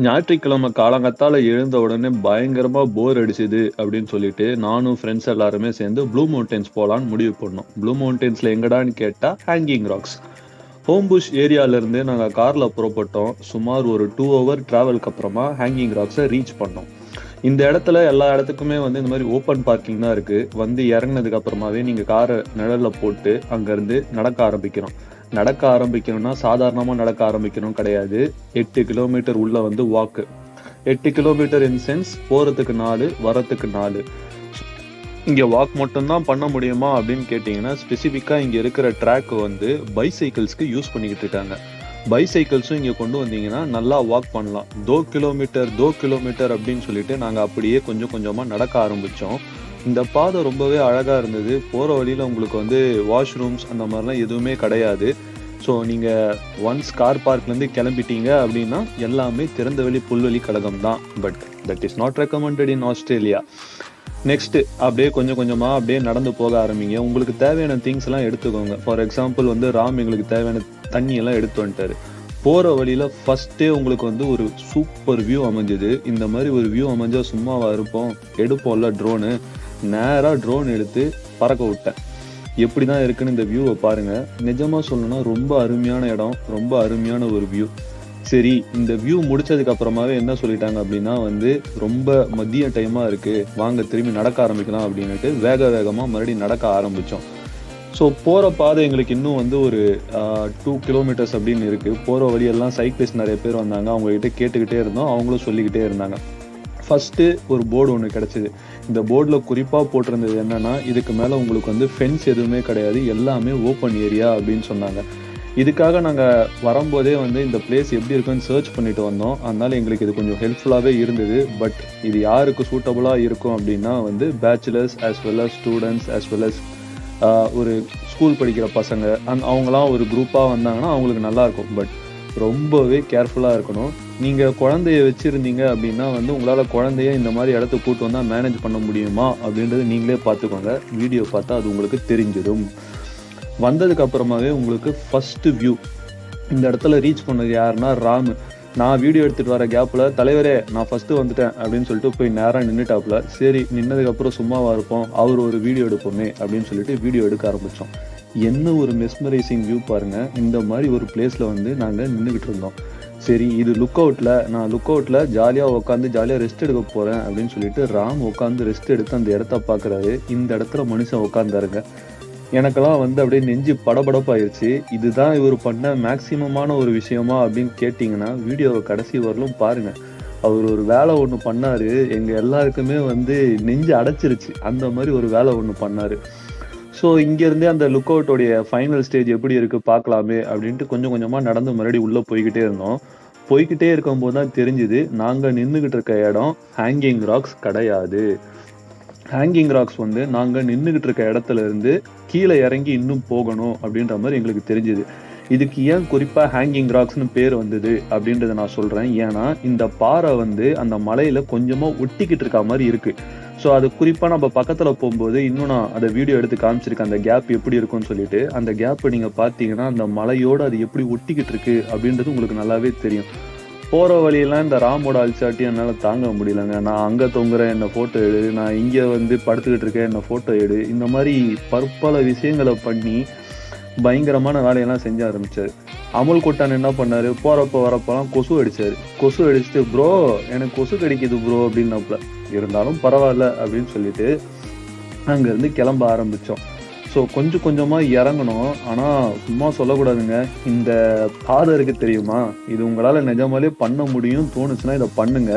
ஞாயிற்றுக்கிழமை காலங்காத்தால எழுந்த உடனே பயங்கரமா போர் அடிச்சுது அப்படின்னு சொல்லிட்டு நானும் ஃப்ரெண்ட்ஸ் எல்லாருமே சேர்ந்து ப்ளூ மவுண்டன்ஸ் போலான்னு முடிவு பண்ணோம். ப்ளூ மவுண்டன்ஸ்ல எங்கடான்னு கேட்டா ஹேங்கிங் ராக்ஸ். ஹோம்புஷ் ஏரியால இருந்து நாங்க கார்ல புறப்பட்டோம். சுமார் ஒரு 2 hour டிராவலுக்கு அப்புறமா ஹேங்கிங் ராக்ஸை ரீச் பண்ணோம். இந்த இடத்துல எல்லா இடத்துக்குமே இந்த மாதிரி ஓப்பன் பார்க்கிங் தான் இருக்கு. இறங்கினதுக்கு அப்புறமாவே நீங்க காரை நிழல்ல போட்டு அங்க இருந்து நடக்க ஆரம்பிக்கிறோம். நடக்க ஆரம்பிக்கணும்னா சாதாரணமா நடக்க ஆரம்பிக்கணும் கிடையாது. 8 கிலோமீட்டர் உள்ள வாக்கு. 8 கிலோமீட்டர் இன் சென்ஸ் போறதுக்கு 4, வரத்துக்கு 4. இங்க வாக் மட்டும்தான் பண்ண முடியுமா அப்படின்னு கேட்டீங்கன்னா, ஸ்பெசிபிக்கா இங்க இருக்கிற ட்ராக் பைசைக்கிள்ஸ்க்கு யூஸ் பண்ணிக்கிட்டு இருக்காங்க. பைசைக்கிள்ஸும் இங்க கொண்டு வந்தீங்கன்னா நல்லா வாக் பண்ணலாம். 2 கிலோமீட்டர் அப்படின்னு சொல்லிட்டு நாங்க அப்படியே கொஞ்சம் கொஞ்சமா நடக்க ஆரம்பிச்சோம். இந்த பாதை ரொம்பவே அழகா இருந்தது. போற வழியில உங்களுக்கு வாஷ்ரூம்ஸ் அந்த மாதிரிலாம் எதுவுமே கிடையாது. ஸோ நீங்க ஒன்ஸ் கார் பார்க்ல இருந்து கிளம்பிட்டீங்க அப்படின்னா எல்லாமே திறந்த வெளி புல்வெளி கழகம் தான். But that is not recommended in Australia. Next அப்படியே கொஞ்சம் கொஞ்சமா அப்படியே நடந்து போக ஆரம்பிங்க. உங்களுக்கு தேவையான திங்ஸ் எல்லாம் எடுத்துக்கோங்க. ஃபார் எக்ஸாம்பிள் ராம் எங்களுக்கு தேவையான தண்ணி எல்லாம் எடுத்து வந்துட்டாரு. போற வழியில ஃபர்ஸ்டே உங்களுக்கு ஒரு சூப்பர் வியூ அமைஞ்சது. இந்த மாதிரி ஒரு வியூ அமைஞ்சா சும்மாவா இருப்போம், எடுப்போம்ல ட்ரோனு. நேரா ட்ரோன் எடுத்து பறக்க விட்டேன். எப்படிதான் இருக்குன்னு இந்த வியூவை பாருங்க. நிஜமா சொல்லணும்னா ரொம்ப அருமையான இடம், ரொம்ப அருமையான ஒரு வியூ. சரி, இந்த வியூ முடிச்சதுக்கு அப்புறமாவே என்ன சொல்லிட்டாங்க அப்படின்னா ரொம்ப மதிய டைமா இருக்கு, வாங்க திரும்பி நடக்க ஆரம்பிக்கலாம் அப்படின்னுட்டு வேகமா மறுபடியும் நடக்க ஆரம்பிச்சோம். ஸோ போற பாதை எங்களுக்கு இன்னும் ஒரு 2 கிலோமீட்டர்ஸ் அப்படின்னு இருக்கு. போற வழியெல்லாம் சைக்கிளிஸ்ட் நிறைய பேர் வந்தாங்க. அவங்க கிட்ட கேட்டுக்கிட்டே இருந்தோம், அவங்களும் சொல்லிக்கிட்டே இருந்தாங்க. ஃபர்ஸ்ட் ஒரு போர்டு ஒன்று கிடைச்சது. இந்த போர்டில் குறிப்பாக போட்டிருந்தது என்னன்னா, இதுக்கு மேலே உங்களுக்கு ஃபென்ஸ் எதுவுமே கிடையாது, எல்லாமே ஓப்பன் ஏரியா அப்படின்னு சொன்னாங்க. இதுக்காக நாங்கள் வரும்போதே இந்த பிளேஸ் எப்படி இருக்குன்னு சர்ச் பண்ணிட்டு வந்தோம். அதனால எங்களுக்கு இது கொஞ்சம் ஹெல்ப்ஃபுல்லாகவே இருந்தது. பட் இது யாருக்கு சூட்டபுளாக இருக்கும் அப்படின்னா bachelors as well as students as well as ஒரு ஸ்கூல் படிக்கிற பசங்க அவங்களாம் ஒரு குரூப்பாக வந்தாங்கன்னா அவங்களுக்கு நல்லா இருக்கும். பட் ரொம்பவே கேர்ஃபுல்லாக இருக்கணும். நீங்கள் குழந்தைய வச்சுருந்தீங்க அப்படின்னா உங்களால் குழந்தைய இந்த மாதிரி இடத்துக்கு கூட்டு வந்தால் மேனேஜ் பண்ண முடியுமா அப்படின்றது நீங்களே பார்த்துக்கோங்க. வீடியோ பார்த்தா அது உங்களுக்கு தெரிஞ்சிடும். வந்ததுக்கு அப்புறமாவே உங்களுக்கு ஃபர்ஸ்ட் வியூ இந்த இடத்துல ரீச் பண்ணது யாருன்னா ராமு. நான் வீடியோ எடுத்துகிட்டு வர கேப்பில், தலைவரே நான் ஃபஸ்ட்டு வந்துட்டேன் அப்படின்னு சொல்லிட்டு போய் நேராக நின்றுட்டாப்புல. சரி, நின்னதுக்கப்புறம் சும்மாவா இருப்போம், அவர் ஒரு வீடியோ எடுப்போமே அப்படின்னு சொல்லிட்டு வீடியோ எடுக்க ஆரம்பித்தோம். என்ன ஒரு மெஸ்மரைசிங் வியூ பாருங்க. இந்த மாதிரி ஒரு பிளேஸ்ல நாங்க நின்றுகிட்டு இருந்தோம். சரி, இது நான் லுக் அவுட்ல ஜாலியா உட்காந்து ஜாலியா ரெஸ்ட் எடுக்க போறேன் அப்படின்னு சொல்லிட்டு ராம் உட்காந்து ரெஸ்ட் எடுத்து அந்த இடத்த பாக்குறாரு. இந்த இடத்துல மனுஷன் உட்காந்தாருங்க. எனக்கெல்லாம் அப்படியே நெஞ்சு படபடப்பாயிருச்சு. இதுதான் இவர் பண்ண மேக்சிமமான ஒரு விஷயமா அப்படின்னு கேட்டீங்கன்னா வீடியோவை கடைசி வரலும் பாருங்க. அவர் ஒரு வேலை ஒண்ணு பண்ணாரு, எங்க எல்லாருக்குமே நெஞ்சு அடைச்சிருச்சு. அந்த மாதிரி ஒரு வேலை ஒண்ணு பண்ணாரு. ஸோ இங்கேருந்தே அந்த லுக் அவுட்டோடைய ஃபைனல் ஸ்டேஜ் எப்படி இருக்குது பார்க்கலாமே அப்படின்ட்டு கொஞ்சம் கொஞ்சமாக நடந்து மறுபடியும் உள்ளே போய்கிட்டே இருந்தோம். போய்கிட்டே இருக்கும்போது தான் தெரிஞ்சுது, நாங்கள் நின்றுக்கிட்டு இருக்க இடம் ஹேங்கிங் ராக்ஸ் கிடையாது. ஹேங்கிங் ராக்ஸ் நாங்கள் நின்றுக்கிட்டு இருக்க இடத்துல இருந்து கீழே இறங்கி இன்னும் போகணும் அப்படின்ற மாதிரி எங்களுக்கு தெரிஞ்சுது. இதுக்கு ஏன் குறிப்பாக ஹேங்கிங் ராக்ஸ்னு பேர் வந்தது அப்படின்றத நான் சொல்கிறேன். ஏன்னா இந்த பாறை அந்த மலையில் கொஞ்சமாக ஒட்டிக்கிட்டு இருக்க மாதிரி இருக்குது. ஸோ அது குறிப்பாக நம்ம பக்கத்தில் போகும்போது இன்னும் நான் அதை வீடியோ எடுத்து காமிச்சிருக்கேன், அந்த கேப் எப்படி இருக்கும்னு சொல்லிட்டு. அந்த கேப்பை நீங்கள் பார்த்தீங்கன்னா அந்த மலையோடு அது எப்படி ஒட்டிக்கிட்டு இருக்கு அப்படின்றது உங்களுக்கு நல்லாவே தெரியும். போகிற வழியெல்லாம் இந்த ராமோட அல்சாட்டி என்னால் தாங்க முடியலங்க. நான் அங்கே தொங்குறேன், என்னை ஃபோட்டோ எடு, நான் இங்கே படுத்துக்கிட்டு இருக்கேன், என்னை ஃபோட்டோ எடு, இந்த மாதிரி பற்பல விஷயங்களை பண்ணி பயங்கரமான வேலையெல்லாம் செஞ்ச ஆரம்பிச்சாரு. அமுல் கொட்டான் என்ன பண்ணாரு, போறப்ப வரப்பெல்லாம் கொசு அடிச்சாரு. கொசு அடிச்சுட்டு ப்ரோ எனக்கு கொசு கடிக்குது ப்ரோ அப்படின்னாப்புல. இருந்தாலும் பரவாயில்ல அப்படின்னு சொல்லிட்டு அங்கேருந்து கிளம்ப ஆரம்பித்தோம். ஸோ கொஞ்சம் கொஞ்சமாக இறங்கணும். ஆனால் சும்மா சொல்லக்கூடாதுங்க. இந்த பாதை இருக்கு தெரியுமா, இது உங்களால் நிஜமாலே பண்ண முடியும் தோணுச்சுன்னா இதை பண்ணுங்க.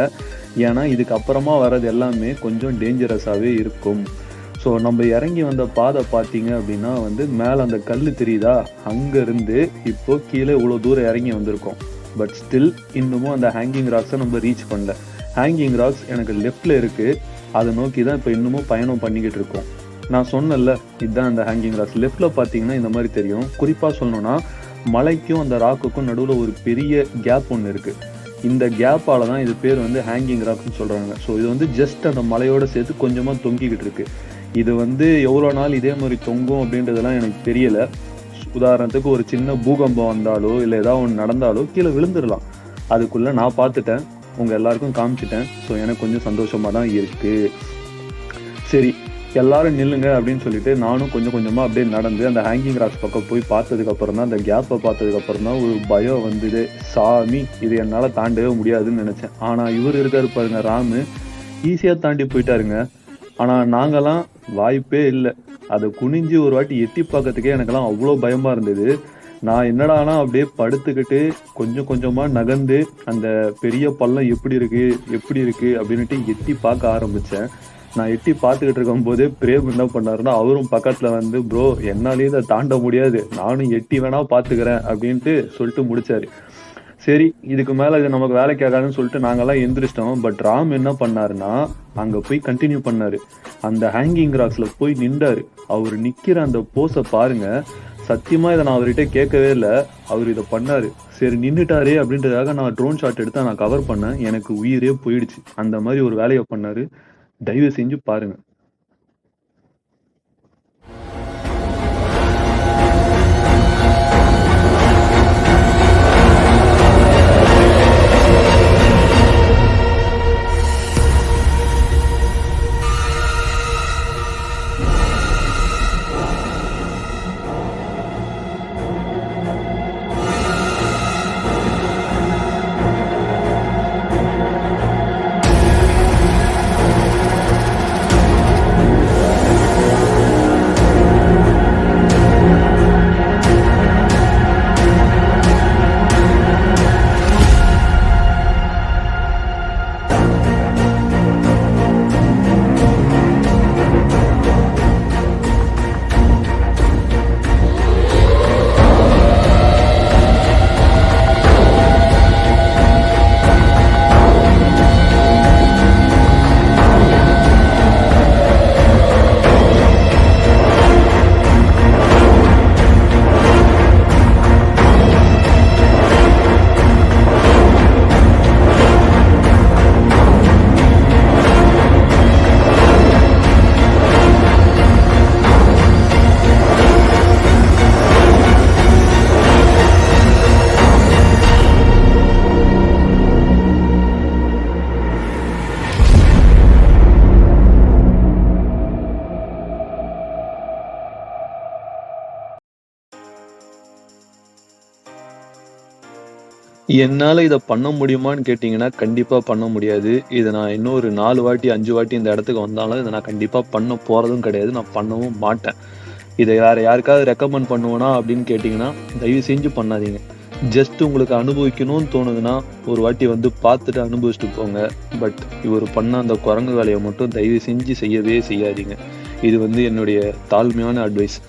ஏன்னா இதுக்கப்புறமா வர்றது எல்லாமே கொஞ்சம் டேஞ்சரஸாகவே இருக்கும். ஸோ நம்ம இறங்கி வந்த பாதை பார்த்தீங்க அப்படின்னா மேலே அந்த கல் தெரியுதா, அங்கேருந்து இப்போ கீழே இவ்வளோ தூரம் இறங்கி வந்திருக்கோம். பட் ஸ்டில் இன்னமும் அந்த ஹேங்கிங் ராக்ஸை நம்ம ரீச் பண்ணல. ஹேங்கிங் ராக்ஸ் எனக்கு லெஃப்டில் இருக்குது, அதை நோக்கி தான் இப்போ இன்னமும் பயணம் பண்ணிக்கிட்டு இருக்கோம். நான் சொன்னல, இதுதான் அந்த ஹேங்கிங் ராக்ஸ். லெஃப்டில் பார்த்தீங்கன்னா இந்த மாதிரி தெரியும். குறிப்பாக சொல்லணும்னா மலைக்கும் அந்த ராக்குக்கும் நடுவில் ஒரு பெரிய கேப் ஒன்று இருக்குது. இந்த கேப்பால் தான் இது பேர் ஹேங்கிங் ராக்ஸ்னு சொல்கிறாங்க. ஸோ இது ஜஸ்ட் அந்த மலையோடு சேர்த்து கொஞ்சமாக தொங்கிக்கிட்டு இருக்கு. இது எவ்வளோ நாள் இதே மாதிரி தொங்கும் அப்படின்றதெல்லாம் எனக்கு தெரியல. உதாரணத்துக்கு ஒரு சின்ன பூகம்பம் வந்தாலோ இல்லை ஏதாவது ஒன்று நடந்தாலோ கீழே விழுந்துடலாம். அதுக்குள்ளே நான் பார்த்துட்டேன், உங்கள் எல்லாருக்கும் காமிச்சிட்டேன். ஸோ எனக்கு கொஞ்சம் சந்தோஷமாக தான் இருக்குது. சரி, எல்லாரும் நில்லுங்க அப்படின்னு சொல்லிட்டு நானும் கொஞ்சம் கொஞ்சமாக அப்படியே நடந்து அந்த ஹேங்கிங் ராக்ஸ் பக்கம் போய் பார்த்ததுக்கப்புறம் தான், அந்த கேப்பை பார்த்ததுக்கப்புறம் தான் ஒரு பயம் வந்தது. சாமி, இது என்னால் தாண்டவே முடியாதுன்னு நினச்சேன். ஆனால் இவர் இருக்காரு பாருங்க, ராமு, ஈஸியாக தாண்டி போயிட்டாருங்க. ஆனால் நாங்கள்லாம் வாய்ப்பே இல்லை. அதை குனிஞ்சு ஒரு வாட்டி எட்டி பார்க்கறதுக்கே எனக்கெல்லாம் அவ்வளோ பயமாக இருந்தது. நான் என்னடானா அப்படியே படுத்துக்கிட்டு கொஞ்சம் கொஞ்சமாக நகர்ந்து அந்த பெரிய பள்ளம் எப்படி இருக்கு அப்படின்ட்டு எட்டி பார்க்க ஆரம்பித்தேன். நான் எட்டி பார்த்துக்கிட்டு இருக்கும் போதே பிரேம் என்ன பண்ணாருன்னா, அவரும் பக்கத்தில் வந்து, ப்ரோ என்னாலேயும் இதை தாண்ட முடியாது, நானும் எட்டி வேணா பார்த்துக்கிறேன் அப்படின்ட்டு சொல்லிட்டு முடிச்சாரு. சரி, இதுக்கு மேலே இது நமக்கு வேலைக்கு ஆகாதுன்னு சொல்லிட்டு நாங்கெல்லாம் எந்திரிச்சிட்டோம். பட் ராம் என்ன பண்ணாருன்னா, அங்கே போய் கண்டினியூ பண்ணாரு. அந்த ஹேங்கிங் ராக்ஸில் போய் நின்றாரு. அவர் நிற்கிற அந்த போஸை பாருங்க. சத்தியமா இதை நான் அவர்கிட்ட கேட்கவே இல்லை. அவர் இதை பண்ணாரு. சரி, நின்றுட்டாரே அப்படின்றதுக்காக நான் ட்ரோன் ஷாட் எடுத்து நான் கவர் பண்ணேன். எனக்கு உயிரே போயிடுச்சு. அந்த மாதிரி ஒரு வேலையை பண்ணாரு. தயவு செஞ்சு பாருங்க. என்னால இத பண்ண முடியுமான்னு கேட்டீங்கன்னா, கண்டிப்பா பண்ண முடியாது. இத நான் இன்னும் ஒரு 4 வாட்டி, 5 வாட்டி இந்த இடத்துக்கு வந்தாலும், இத நான் கண்டிப்பா பண்ண போறதும் கிடையாது. நான் பண்ணவும் மாட்டேன். இத வேற யாருக்காவது ரெக்கமெண்ட் பண்ணுவேனா அப்படின்னு கேட்டீங்கன்னா, தயவு செஞ்சு பண்ணாதீங்க. ஜஸ்ட் உங்களுக்கு அனுபவிக்கணும்னு தோணுதுன்னா, ஒரு வாட்டி வந்து பார்த்துட்டு அனுபவிச்சுட்டு போங்க. பட் இவரு பண்ண அந்த குரங்கு வேலைய மட்டும் தயவு செஞ்சு செய்யவே செய்யாதீங்க. இது வந்து என்னுடைய தாழ்மையான அட்வைஸ்.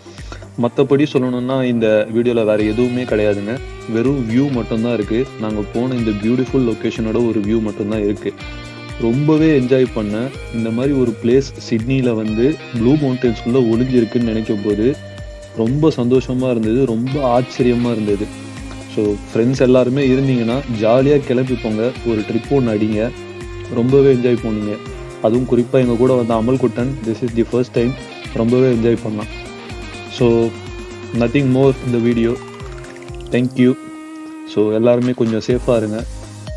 மற்றபடி சொல்லணும்னா இந்த வீடியோவில் வேறு எதுவுமே கிடையாதுங்க. வெறும் வியூ மட்டும்தான் இருக்குது. நாங்கள் போன இந்த பியூட்டிஃபுல் லொக்கேஷனோட ஒரு வியூ மட்டும்தான் இருக்குது. ரொம்பவே என்ஜாய் பண்ணேன். இந்த மாதிரி ஒரு பிளேஸ் சிட்னியில் வந்து ப்ளூ மவுண்டன்ஸ்குள்ளே ஒளிஞ்சிருக்குன்னு நினைக்கும் போது ரொம்ப சந்தோஷமாக இருந்தது, ரொம்ப ஆச்சரியமாக இருந்தது. ஸோ ஃப்ரெண்ட்ஸ் எல்லாருமே இருந்தீங்கன்னா ஜாலியாக கிளம்பி போங்க, ஒரு ட்ரிப் ஒன்று அடிங்க. ரொம்பவே என்ஜாய் பண்ணீங்க. அதுவும் குறிப்பாக எங்கள் கூட வந்த Amalkuttan, this is the first time, ரொம்பவே என்ஜாய் பண்ணலாம். ஸோ நத்திங் மோர் இந்த வீடியோ. தேங்க்யூ. ஸோ எல்லாருமே கொஞ்சம் சேஃபாக இருங்க.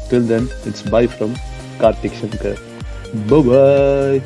Till then it's bye from Karthik Shankar. By.